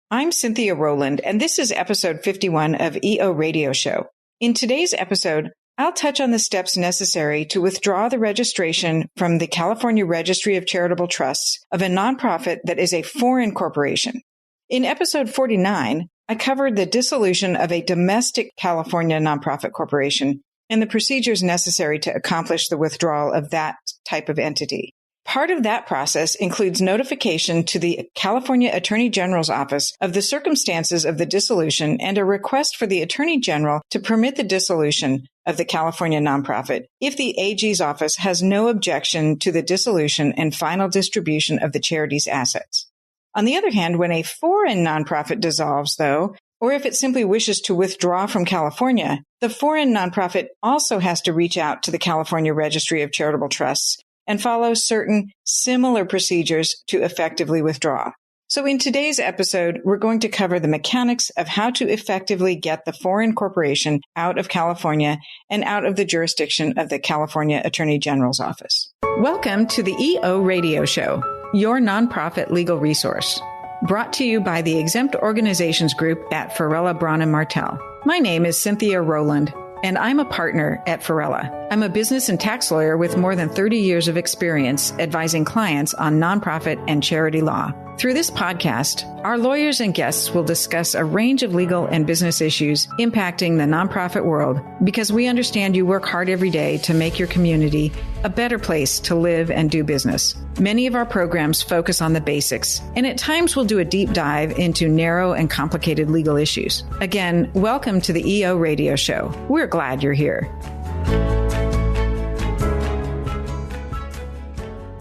I'm Cynthia Rowland, and this is episode 51 of EO Radio Show. In today's episode, I'll touch on the steps necessary to withdraw the registration from the California Registry of Charitable Trusts of a nonprofit that is a foreign corporation. In episode 49, I covered the dissolution of a domestic California nonprofit corporation and the procedures necessary to accomplish the withdrawal of that type of entity. Part of that process includes notification to the California Attorney General's office of the circumstances of the dissolution and a request for the Attorney General to permit the dissolution of the California nonprofit if the AG's office has no objection to the dissolution and final distribution of the charity's assets. On the other hand, when a foreign nonprofit dissolves, though, or if it simply wishes to withdraw from California, the foreign nonprofit also has to reach out to the California Registry of Charitable Trusts and follow certain similar procedures to effectively withdraw. So in today's episode, we're going to cover the mechanics of how to effectively get the foreign corporation out of California and out of the jurisdiction of the California Attorney General's office. Welcome to the EO Radio Show, your nonprofit legal resource. Brought to you by the Exempt Organizations Group at Farella, Braun & Martel. My name is Cynthia Rowland, and I'm a partner at Farella. I'm a business and tax lawyer with more than 30 years of experience advising clients on nonprofit and charity law. Through this podcast, our lawyers and guests will discuss a range of legal and business issues impacting the nonprofit world because we understand you work hard every day to make your community a better place to live and do business. Many of our programs focus on the basics, and at times we'll do a deep dive into narrow and complicated legal issues. Again, welcome to the EO Radio Show. We're glad you're here.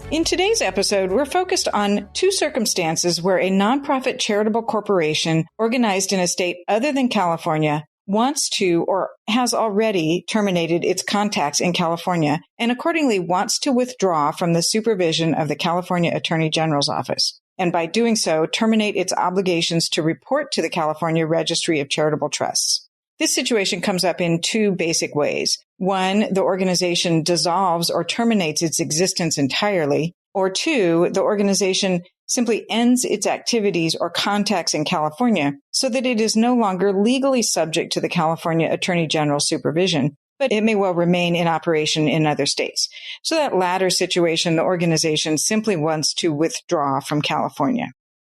In today's episode, we're focused on two circumstances where a nonprofit charitable corporation organized in a state other than California wants to or has already terminated its contacts in California and accordingly wants to withdraw from the supervision of the California Attorney General's office, and by doing so, terminate its obligations to report to the California Registry of Charitable Trusts. This situation comes up in two basic ways. One, the organization dissolves or terminates its existence entirely. Or two, the organization simply ends its activities or contacts in California so that it is no longer legally subject to the California Attorney General's supervision, but it may well remain in operation in other states. So that latter situation, the organization simply wants to withdraw from California.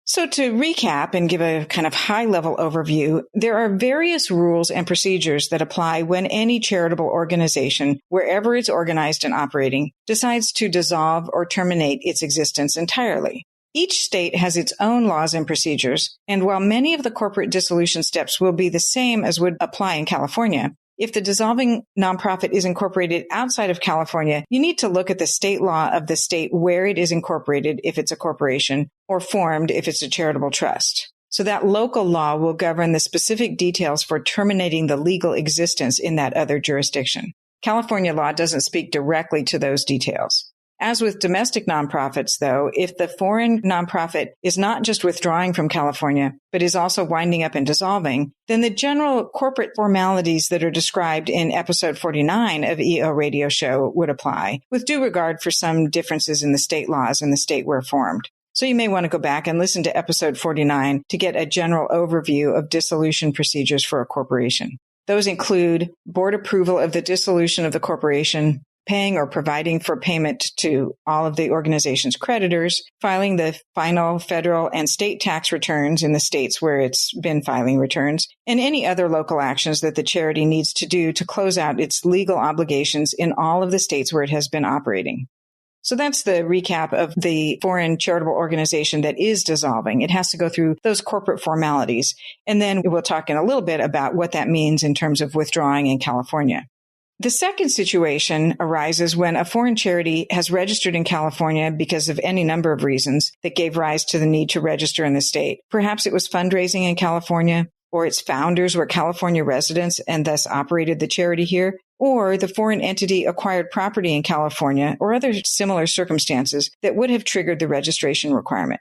So to recap and give a kind of high-level overview, there are various rules and procedures that apply when any charitable organization, wherever it's organized and operating, decides to dissolve or terminate its existence entirely. Each state has its own laws and procedures, and while many of the corporate dissolution steps will be the same as would apply in California, if the dissolving nonprofit is incorporated outside of California, you need to look at the state law of the state where it is incorporated if it's a corporation, or formed if it's a charitable trust. So that local law will govern the specific details for terminating the legal existence in that other jurisdiction. California law doesn't speak directly to those details. As with domestic nonprofits, though, if the foreign nonprofit is not just withdrawing from California, but is also winding up and dissolving, then the general corporate formalities that are described in episode 49 of EO Radio Show would apply, with due regard for some differences in the state laws in the state where formed. So you may want to go back and listen to episode 49 to get a general overview of dissolution procedures for a corporation. Those include board approval of the dissolution of the corporation, paying or providing for payment to all of the organization's creditors, filing the final federal and state tax returns in the states where it's been filing returns, and any other local actions that the charity needs to do to close out its legal obligations in all of the states where it has been operating. So that's the recap of the foreign charitable organization that is dissolving. It has to go through those corporate formalities. And then we'll talk in a little bit about what that means in terms of withdrawing in California. The second situation arises when a foreign charity has registered in California because of any number of reasons that gave rise to the need to register in the state. Perhaps it was fundraising in California, or its founders were California residents and thus operated the charity here, or the foreign entity acquired property in California, or other similar circumstances that would have triggered the registration requirement.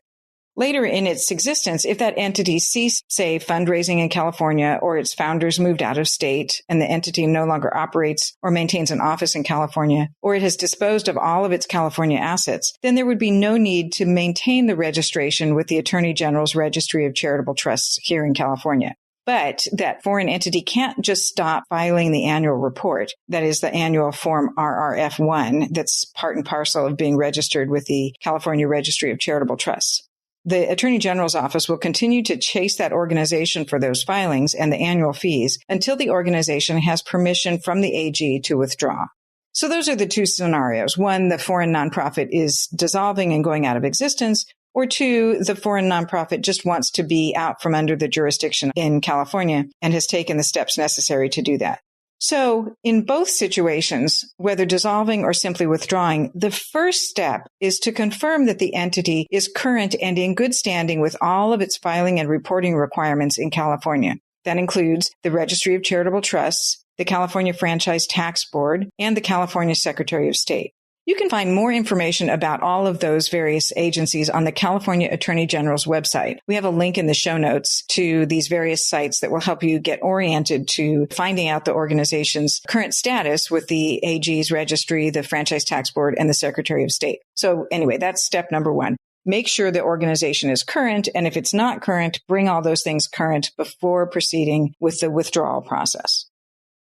Later in its existence, if that entity ceased, say, fundraising in California, or its founders moved out of state and the entity no longer operates or maintains an office in California, or it has disposed of all of its California assets, then there would be no need to maintain the registration with the Attorney General's Registry of Charitable Trusts here in California. But that foreign entity can't just stop filing the annual report. That is the annual form RRF1 that's part and parcel of being registered with the California Registry of Charitable Trusts. The Attorney General's office will continue to chase that organization for those filings and the annual fees until the organization has permission from the AG to withdraw. So those are the two scenarios. One, the foreign nonprofit is dissolving and going out of existence, or two, the foreign nonprofit just wants to be out from under the jurisdiction in California and has taken the steps necessary to do that. So in both situations, whether dissolving or simply withdrawing, the first step is to confirm that the entity is current and in good standing with all of its filing and reporting requirements in California. That includes the Registry of Charitable Trusts, the California Franchise Tax Board, and the California Secretary of State. You can find more information about all of those various agencies on the California Attorney General's website. We have a link in the show notes to these various sites that will help you get oriented to finding out the organization's current status with the AG's registry, the Franchise Tax Board, and the Secretary of State. So anyway, that's step number one. Make sure the organization is current, and if it's not current, bring all those things current before proceeding with the withdrawal process.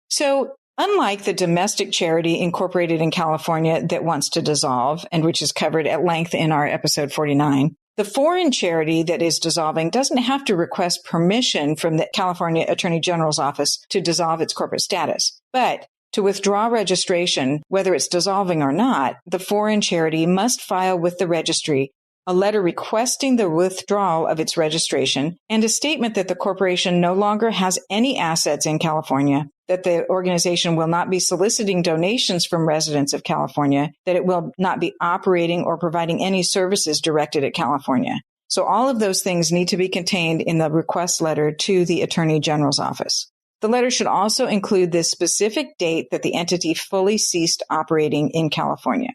So unlike the domestic charity incorporated in California that wants to dissolve, and which is covered at length in our episode 49, the foreign charity that is dissolving doesn't have to request permission from the California Attorney General's office to dissolve its corporate status. But to withdraw registration, whether it's dissolving or not, the foreign charity must file with the registry a letter requesting the withdrawal of its registration and a statement that the corporation no longer has any assets in California, that the organization will not be soliciting donations from residents of California, that it will not be operating or providing any services directed at California. So all of those things need to be contained in the request letter to the Attorney General's office. The letter should also include the specific date that the entity fully ceased operating in California.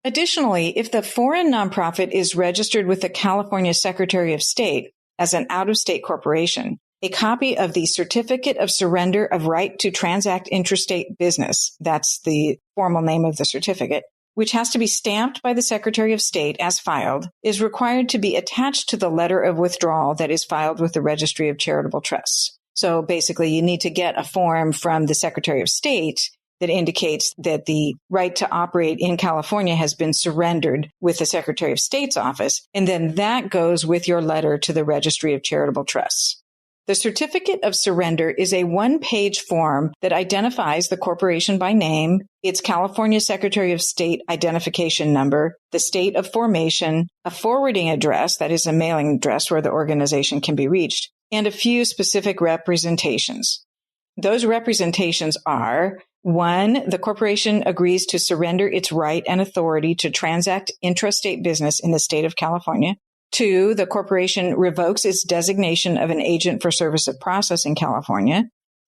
Additionally, if the foreign nonprofit is registered with the California Secretary of State as an out-of-state corporation, a copy of the Certificate of Surrender of Right to Transact Interstate Business, that's the formal name of the certificate, which has to be stamped by the Secretary of State as filed, is required to be attached to the letter of withdrawal that is filed with the Registry of Charitable Trusts. So basically, you need to get a form from the Secretary of State that indicates that the right to operate in California has been surrendered with the Secretary of State's office, and then that goes with your letter to the Registry of Charitable Trusts. The Certificate of Surrender is a one-page form that identifies the corporation by name, its California Secretary of State identification number, the state of formation, a forwarding address, that is a mailing address where the organization can be reached, and a few specific representations. Those representations are: 1, the corporation agrees to surrender its right and authority to transact intrastate business in the state of California. 2, the corporation revokes its designation of an agent for service of process in California.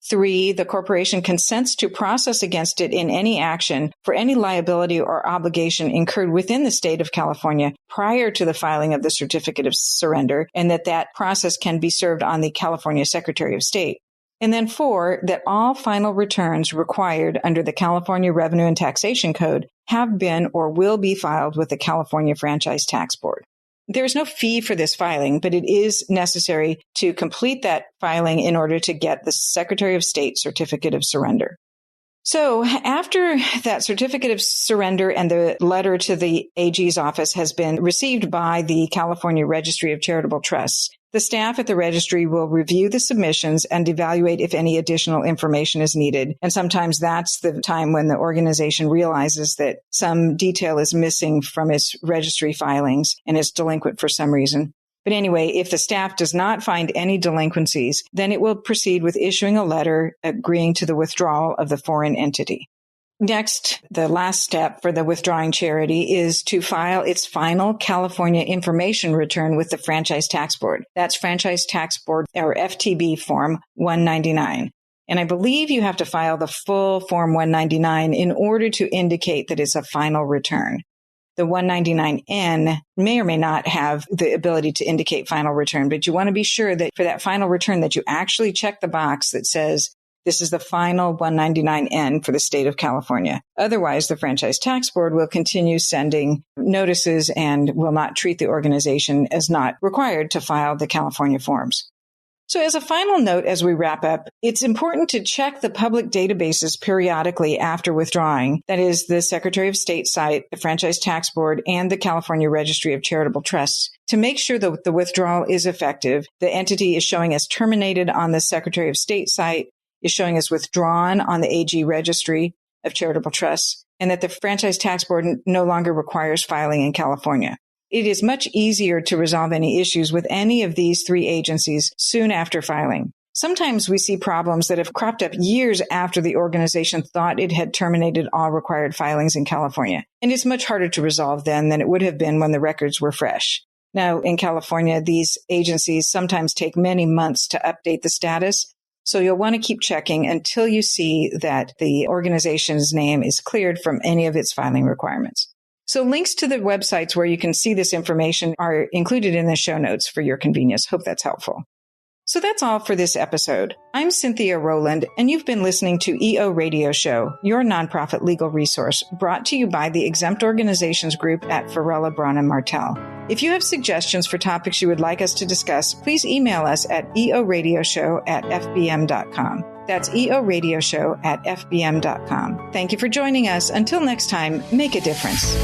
3, the corporation consents to process against it in any action for any liability or obligation incurred within the state of California prior to the filing of the certificate of surrender, and that process can be served on the California Secretary of State. And then 4, that all final returns required under the California Revenue and Taxation Code have been or will be filed with the California Franchise Tax Board. There is no fee for this filing, but it is necessary to complete that filing in order to get the Secretary of State certificate of surrender. So after that certificate of surrender and the letter to the AG's office has been received by the California Registry of Charitable Trusts, the staff at the registry will review the submissions and evaluate if any additional information is needed. And sometimes that's the time when the organization realizes that some detail is missing from its registry filings and is delinquent for some reason. But anyway, if the staff does not find any delinquencies, then it will proceed with issuing a letter agreeing to the withdrawal of the foreign entity. Next, the last step for the withdrawing charity is to file its final California information return with the Franchise Tax Board. That's Franchise Tax Board, or FTB Form 199. And I believe you have to file the full Form 199 in order to indicate that it's a final return. The 199N may or may not have the ability to indicate final return, but you want to be sure that for that final return that you actually check the box that says this is the final 199N for the state of California. Otherwise, the Franchise Tax Board will continue sending notices and will not treat the organization as not required to file the California forms. So as a final note, as we wrap up, it's important to check the public databases periodically after withdrawing. That is the Secretary of State site, the Franchise Tax Board, and the California Registry of Charitable Trusts to make sure that the withdrawal is effective. The entity is showing as terminated on the Secretary of State site, is showing as withdrawn on the AG Registry of Charitable Trusts, and that the Franchise Tax Board no longer requires filing in California. It is much easier to resolve any issues with any of these three agencies soon after filing. Sometimes we see problems that have cropped up years after the organization thought it had terminated all required filings in California, and it's much harder to resolve then than it would have been when the records were fresh. Now, in California, these agencies sometimes take many months to update the status, so you'll want to keep checking until you see that the organization's name is cleared from any of its filing requirements. So links to the websites where you can see this information are included in the show notes for your convenience. Hope that's helpful. So that's all for this episode. I'm Cynthia Rowland, and you've been listening to EO Radio Show, your nonprofit legal resource, brought to you by the Exempt Organizations Group at Farella, Braun & Martel. If you have suggestions for topics you would like us to discuss, please email us at eoradioshow@fbm.com. That's eoradioshow@fbm.com. Thank you for joining us. Until next time, make a difference.